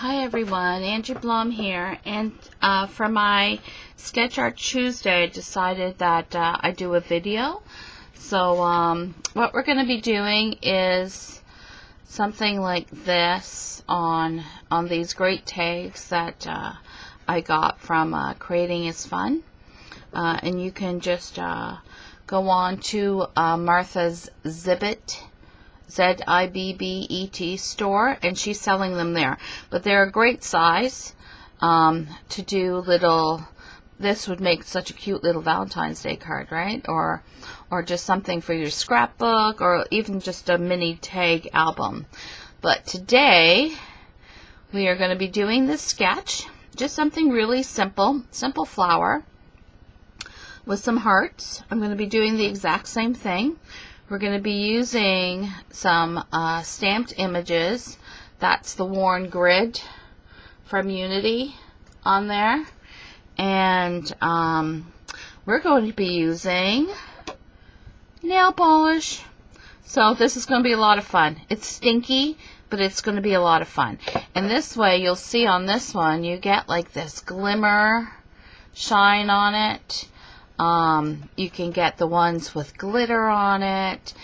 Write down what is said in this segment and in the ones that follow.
Hi everyone, Angie Blom here, and for my Sketch Art Tuesday I decided that I do a video. So what we're going to be doing is something like this on these great tags that I got from Creating is Fun. And you can just go on to Martha's Zibbet, Zibbet store, and she's selling them there. But they're a great size to do little. This would make such a cute little Valentine's Day card, right? Or just something for your scrapbook, or even just a mini tag album. But today we are going to be doing this sketch, just something really simple flower with some hearts. I'm going to be doing the exact same thing. We're going to be using some stamped images. That's the worn grid from Unity on there. And we're going to be using nail polish. So this is going to be a lot of fun. It's stinky, but it's going to be a lot of fun. And this way, you'll see on this one, you get like this glimmer shine on it. You can get the ones with glitter on it.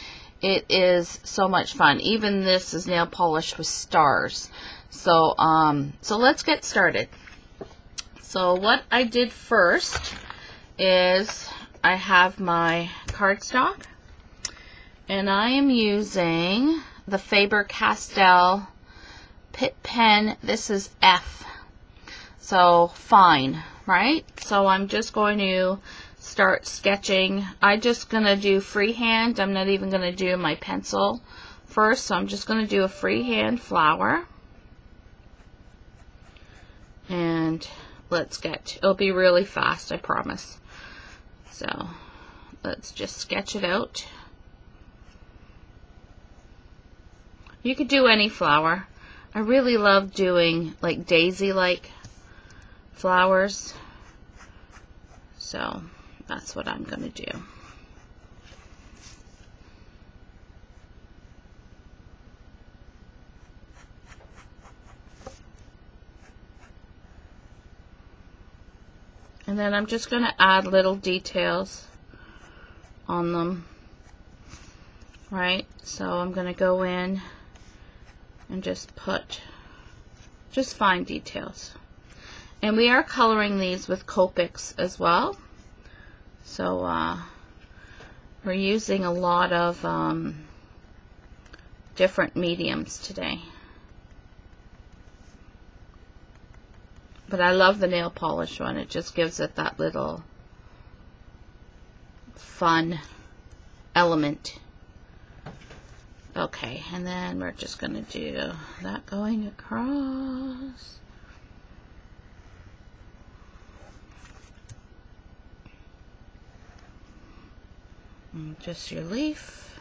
It is so much fun. Even this is nail polish with stars. So let's get started. So what I did first is I have my cardstock, and I am using the Faber-Castell Pitt pen. This is F, so fine, right? So I'm just going to start sketching. I'm just going to do freehand. I'm not even going to do my pencil first, so I'm just going to do a freehand flower. And it'll be really fast, I promise. So let's just sketch it out. You could do any flower. I really love doing like daisy-like flowers. So that's what I'm going to do. And then I'm just going to add little details on them, right? So I'm going to go in and just put just fine details. And we are coloring these with copics as well. So we're using a lot of different mediums today. But I love the nail polish one. It just gives it that little fun element. Okay, and then we're just going to do that going across. And just your leaf.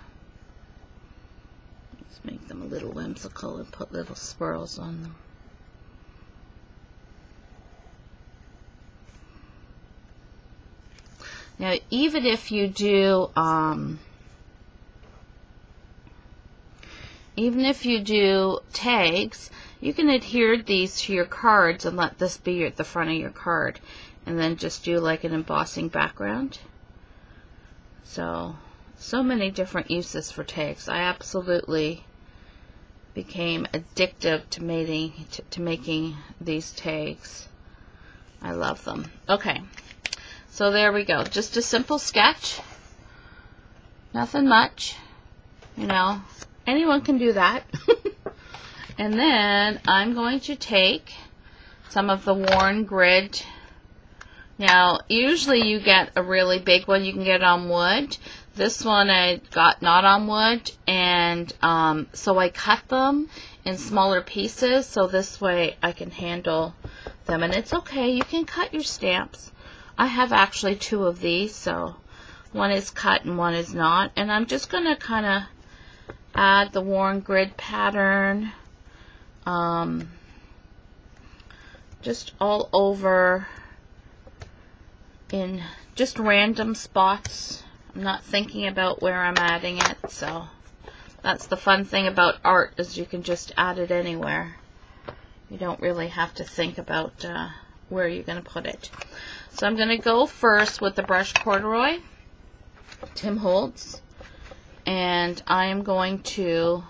Let's make them a little whimsical and put little swirls on them. Now, even if you do tags, you can adhere these to your cards and let this be at the front of your card, and then just do like an embossing background. So many different uses for tags. I absolutely became addicted to making these tags. I love them. Okay. So there we go. Just a simple sketch. Nothing much. You know, anyone can do that. And then I'm going to take some of the worn grid. Now, usually you get a really big one. You can get it on wood. This one I got not on wood. And so I cut them in smaller pieces. So this way I can handle them. And it's okay. You can cut your stamps. I have actually two of these, so one is cut and one is not. And I'm just going to kind of add the worn grid pattern just all over in just random spots. I'm not thinking about where I'm adding it, so that's the fun thing about art, is you can just add it anywhere. You don't really have to think about where you're going to put it. So I'm going to go first with the brush corduroy, Tim Holtz, and I am going to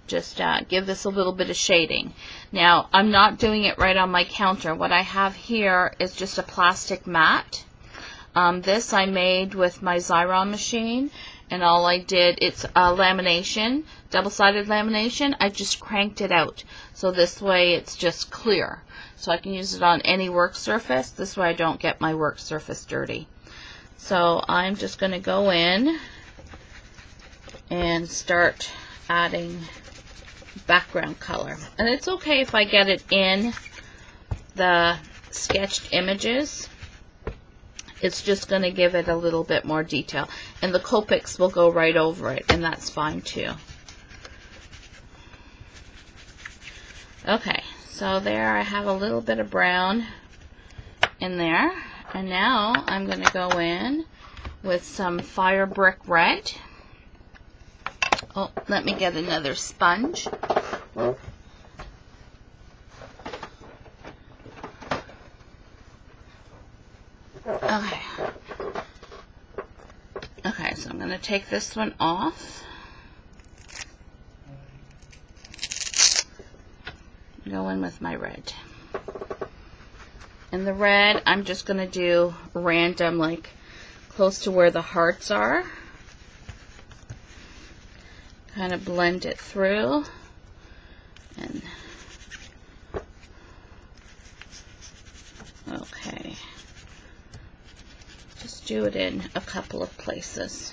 just give this a little bit of shading. Now, I'm not doing it right on my counter. What I have here is just a plastic mat. This I made with my Xyron machine, and all I did, it's lamination, double-sided lamination. I just cranked it out, so this way it's just clear. So I can use it on any work surface. This way I don't get my work surface dirty. So I'm just going to go in and start adding background color. And it's okay if I get it in the sketched images. It's just going to give it a little bit more detail. And the Copics will go right over it, and that's fine too. Okay, so there I have a little bit of brown in there. And now I'm going to go in with some fire brick red. Oh, let me get another sponge. Okay. Okay, so I'm going to take this one off. Go in with my red. And the red, I'm just going to do random, like close to where the hearts are. Kind of blend it through. And okay. Just do it in a couple of places.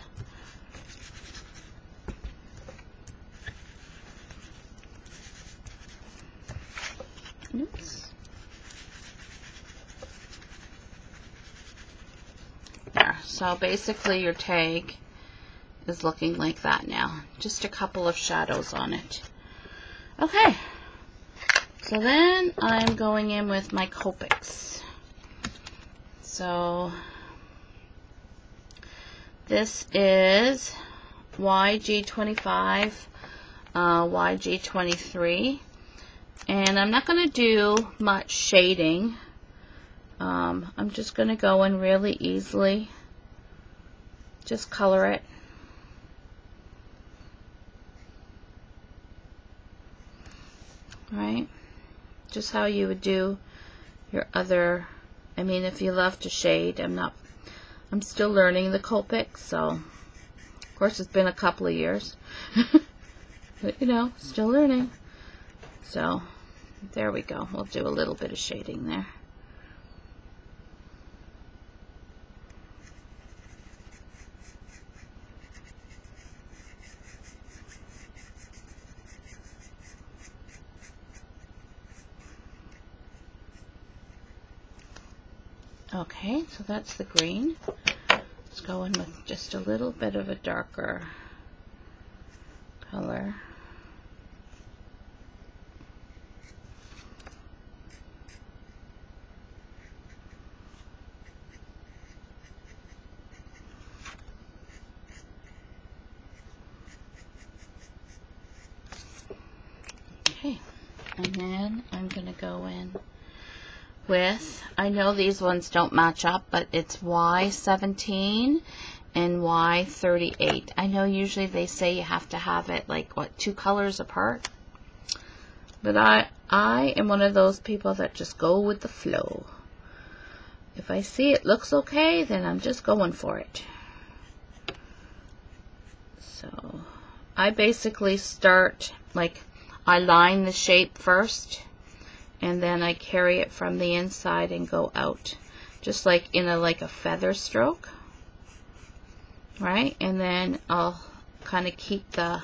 Oops. There. So basically your tag is looking like that now. Just a couple of shadows on it. Okay. So then I'm going in with my Copics. So this is YG25, YG23, and I'm not going to do much shading. I'm just going to go in really easily, just color it. Right? Just how you would do your other, I mean, if you love to shade, I'm still learning the Copics, so of course it's been a couple of years. But you know, still learning. So there we go. We'll do a little bit of shading there. Okay, so that's the green. Let's go in with just a little bit of a darker color. Okay, and then I'm going to go in with, I know these ones don't match up, but it's Y17 and Y38. I know usually they say you have to have it like, what, 2 colors apart? But I am one of those people that just go with the flow. If I see it looks okay, then I'm just going for it. So I basically start, like, I line the shape first, and then I carry it from the inside and go out, just like in a feather stroke, right? And then I'll kind of keep the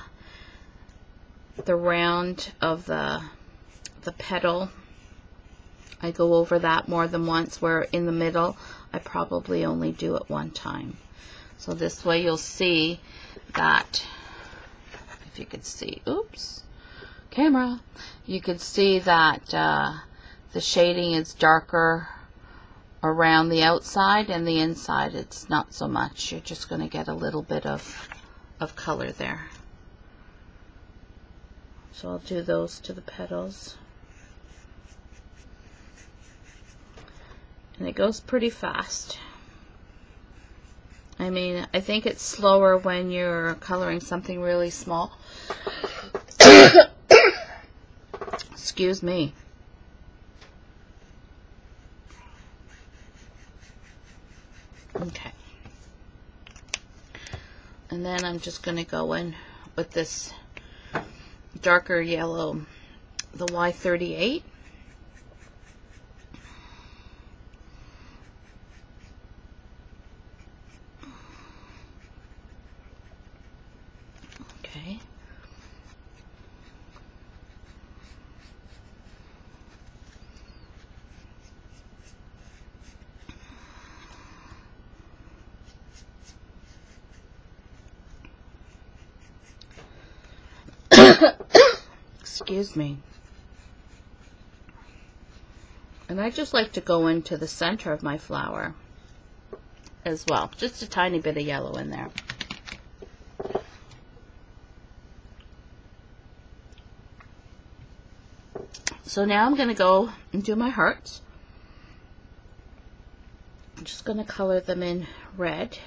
round of the petal. I go over that more than once, where in the middle I probably only do it one time. So this way you'll see that, if you could see, oops, camera, you could see that the shading is darker around the outside, and the inside it's not so much. You're just going to get a little bit of color there. So I'll do those to the petals. And it goes pretty fast. I mean, I think it's slower when you're coloring something really small. Excuse me. Okay. And then I'm just going to go in with this darker yellow, the Y38. Okay. Excuse me. And I just like to go into the center of my flower as well. Just a tiny bit of yellow in there. So now I'm going to go and do my hearts. I'm just going to color them in red.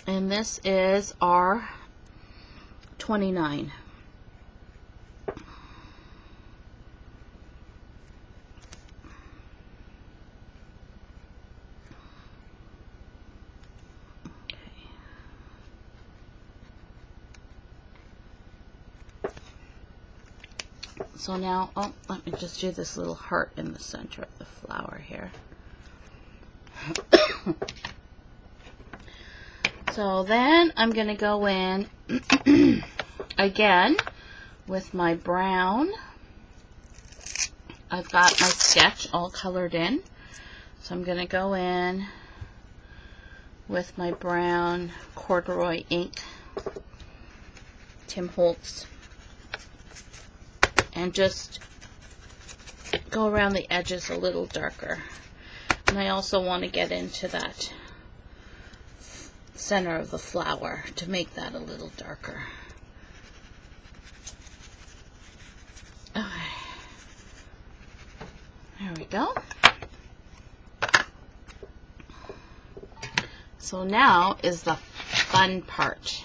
And this is R29. So now, let me just do this little heart in the center of the flower here. So then I'm going to go in again with my brown. I've got my sketch all colored in. So I'm going to go in with my brown corduroy ink, Tim Holtz, and just go around the edges a little darker. And I also want to get into that center of the flower to make that a little darker. Okay. There we go. So now is the fun part.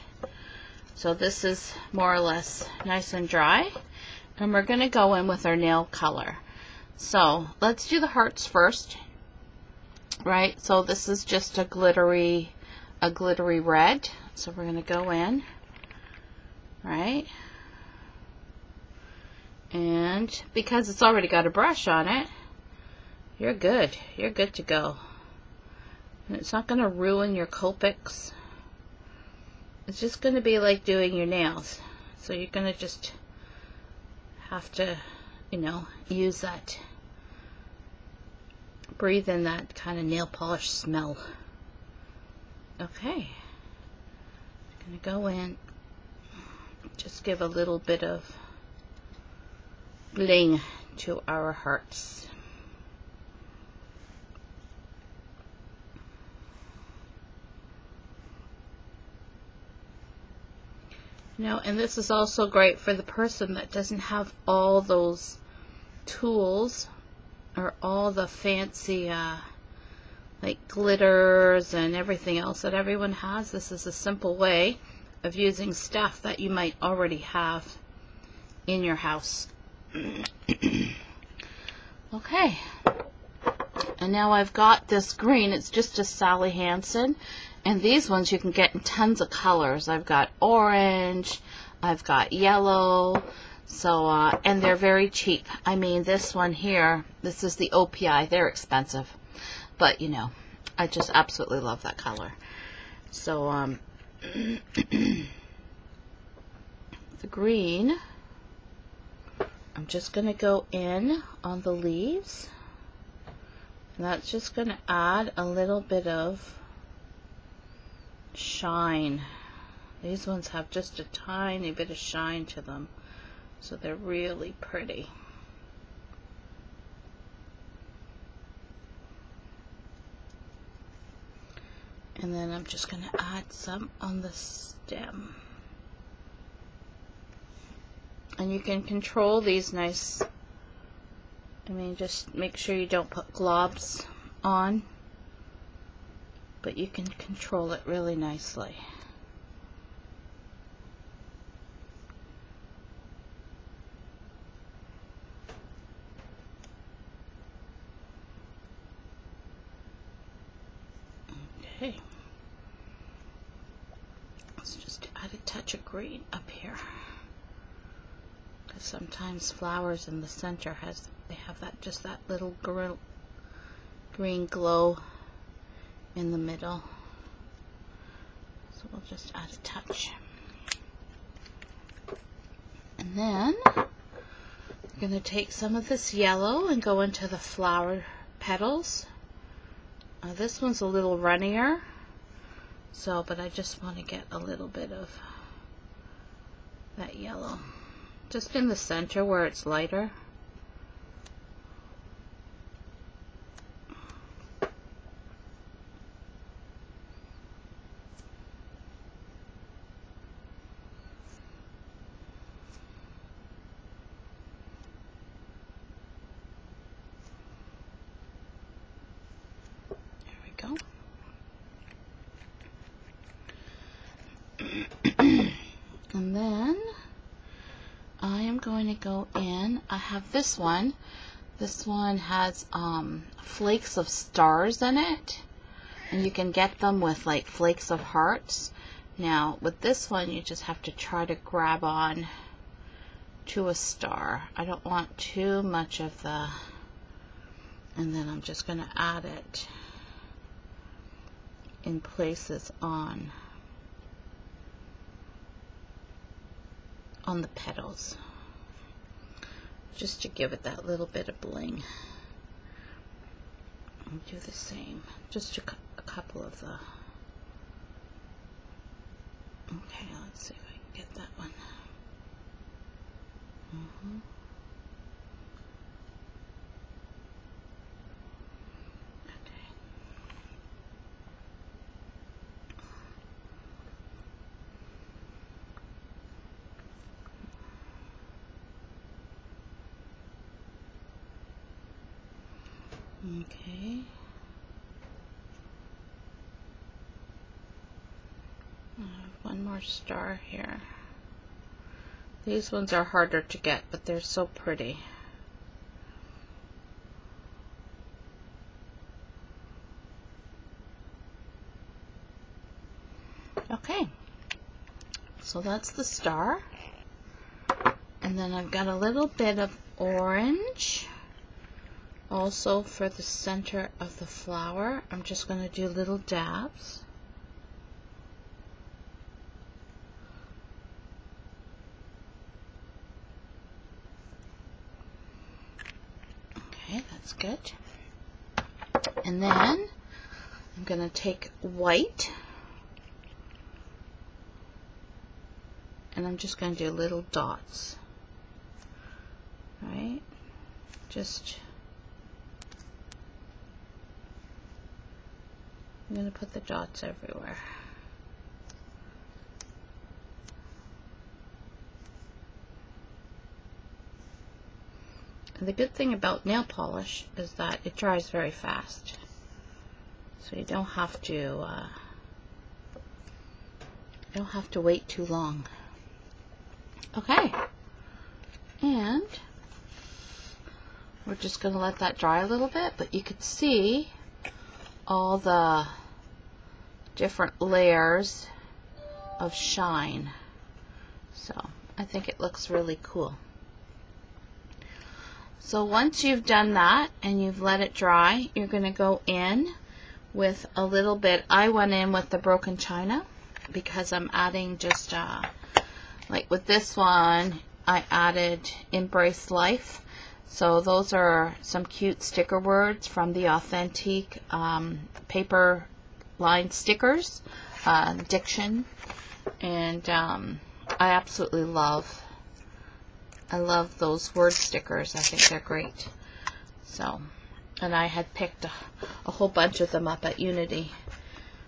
So this is more or less nice and dry. And we're going to go in with our nail color. So let's do the hearts first, right? So this is just a glittery red. So we're going to go in, right? And because it's already got a brush on it, you're good. You're good to go. And it's not going to ruin your copics. It's just going to be like doing your nails. So you're going to just have to, use that, breathe in that kind of nail polish smell. Okay. I'm going to go in, just give a little bit of bling to our hearts. And this is also great for the person that doesn't have all those tools or all the fancy like glitters and everything else that everyone has. This is a simple way of using stuff that you might already have in your house. Okay. And now I've got this green. It's just a Sally Hansen. And these ones you can get in tons of colors. I've got orange, I've got yellow, so, and they're very cheap. I mean, this one here, this is the OPI, they're expensive. But, I just absolutely love that color. So, the green, I'm just going to go in on the leaves. And that's just going to add a little bit of shine. These ones have just a tiny bit of shine to them, so they're really pretty. And then I'm just going to add some on the stem. And you can control these nice I mean, just make sure you don't put globs on, but you can control it really nicely. Okay. Let's just add a touch of green up here. Because sometimes flowers in the center they have that just that little green glow in the middle. So we'll just add a touch. And then I'm going to take some of this yellow and go into the flower petals. This one's a little runnier, but I just want to get a little bit of that yellow just in the center where it's lighter. Go. And then I am going to go in. I have this one. This one has flakes of stars in it, and you can get them with like flakes of hearts. Now with this one, you just have to try to grab on to a star. I don't want too much of the, and then I'm just going to add it in places on the petals, just to give it that little bit of bling. And do the same, just a couple of the, okay, let's see if I can get that one. Okay. I have one more star here. These ones are harder to get, but they're so pretty. Okay. So that's the star. And then I've got a little bit of orange. Also for the center of the flower, I'm just going to do little dabs. Okay, that's good. And then I'm going to take white, and I'm just going to do little dots. Right? I'm going to put the dots everywhere. And the good thing about nail polish is that it dries very fast. So you don't have to wait too long. Okay. And we're just going to let that dry a little bit, but you can see all the different layers of shine. So I think it looks really cool. So once you've done that and you've let it dry, you're going to go in with a little bit. I went in with the broken china because I'm adding just like with this one I added Embrace Life. So those are some cute sticker words from the Authentic paper line stickers, Diction, and I absolutely love those word stickers. I think they're great. So, and I had picked a whole bunch of them up at Unity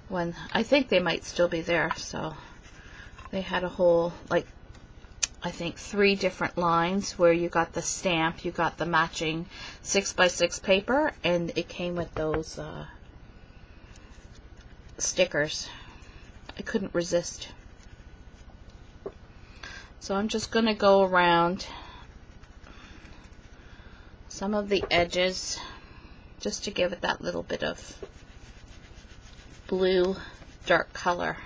when I think they might still be there. So they had a whole like I think 3 different lines where you got the stamp, you got the matching 6x6 paper, and it came with those stickers. I couldn't resist. So I'm just going to go around some of the edges just to give it that little bit of blue dark color.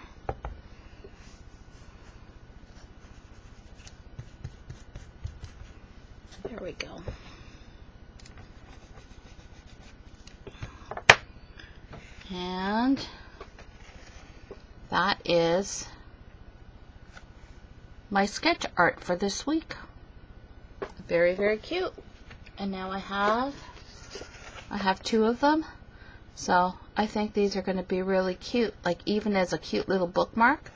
There we go. And that is my sketch art for this week. Very, very cute. And now I have 2 of them. So I think these are going to be really cute, like even as a cute little bookmark.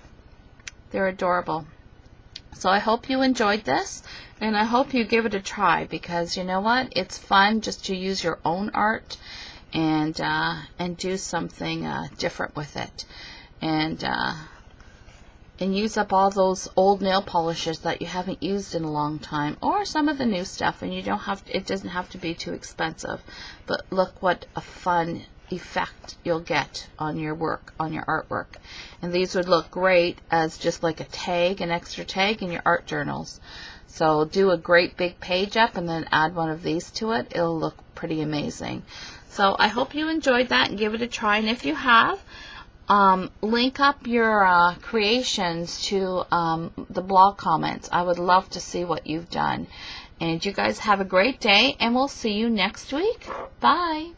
They're adorable. So I hope you enjoyed this, and I hope you give it a try, because you know what? It's fun just to use your own art and do something different with it, and use up all those old nail polishes that you haven't used in a long time, or some of the new stuff. And you don't have to, it doesn't have to be too expensive. But look what a fun effect you'll get on your work, on your artwork. And these would look great as just like a tag, an extra tag in your art journals. So do a great big page up and then add one of these to it. It'll look pretty amazing. So I hope you enjoyed that and give it a try. And if you have, link up your creations to the blog comments. I would love to see what you've done. And you guys have a great day, and we'll see you next week. Bye.